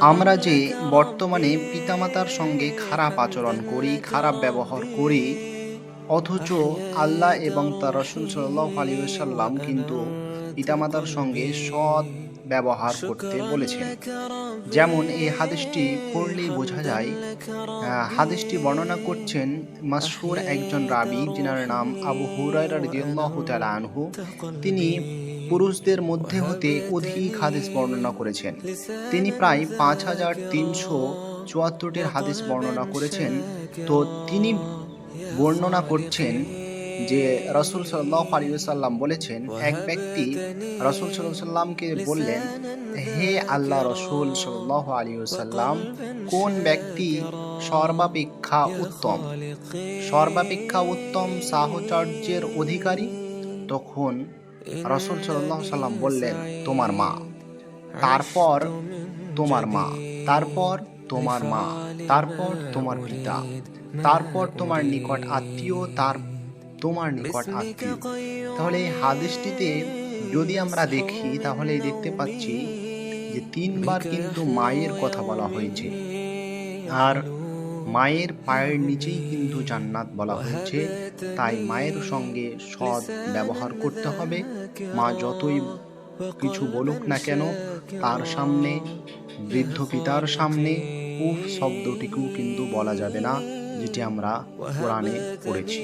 আমরা যে বর্তমানে পিতামাতার সঙ্গে খারাপ আচরণ করি, খারাপ ব্যবহার করি, অথচ আল্লাহ এবং তার রাসূল সাল্লাল্লাহু আলাইহি ওয়াসাল্লাম কিন্তু পিতামাতার সঙ্গে সৎ ব্যবহার করতে বলেছেন। যেমন এই হাদিসটি পড়লেই বোঝা যায়, হাদিসটি বর্ণনা করছেন মাশহুর একজন রাবী যিনার নাম আবু হুরায়রা রাদিয়াল্লাহু তাআলা আনহু। তিনি পুরুষদের মধ্যে হতে অধিক হাদিস বর্ণনা করেছেন। তিনি প্রায় ৫,৩৭৪টির হাদিস বর্ণনা করেছেন। তো তিনি বর্ণনা করছেন যে রাসূল সাল্লাল্লাহু আলাইহি ওয়াসাল্লাম বলেছেন, এক ব্যক্তি রাসূল সাল্লাল্লাহু আলাইহি ওয়াসাল্লামকে বললেন, হে আল্লাহ রাসূল সাল্লাল্লাহু আলাইহি ওয়াসাল্লাম, কোন ব্যক্তি সর্বাপেক্ষা উত্তম? সর্বাপেক্ষা উত্তম সাহচর্যের অধিকারী? তখন রাসূল সাল্লাল্লাহু আলাইহি ওয়াসাল্লাম বললেন, তোমার মা। তারপর তোমার মা, তারপর তোমার মা, তারপর তোমার পিতা, তারপর তোমার নিকট আত্মীয়, তোমার নিকট আত্মীয়। তাহলে এই হাদিসটিতে যদি আমরা দেখি তাহলে দেখতে পাচ্ছি যে ৩ বার কিন্তু মায়ের কথা বলা হয়েছে। আর মায়ের পায়ের নিচেই কিন্তু জান্নাত বলা হয়েছে। তাই মায়ের সঙ্গে সৎ ব্যবহার করতে হবে। মা যতই কিছু বলুক না কেন, তার সামনে, বৃদ্ধ পিতার সামনে উফ শব্দটিকেও কিন্তু বলা যাবে না, যেটি আমরা কোরআনে পড়েছি।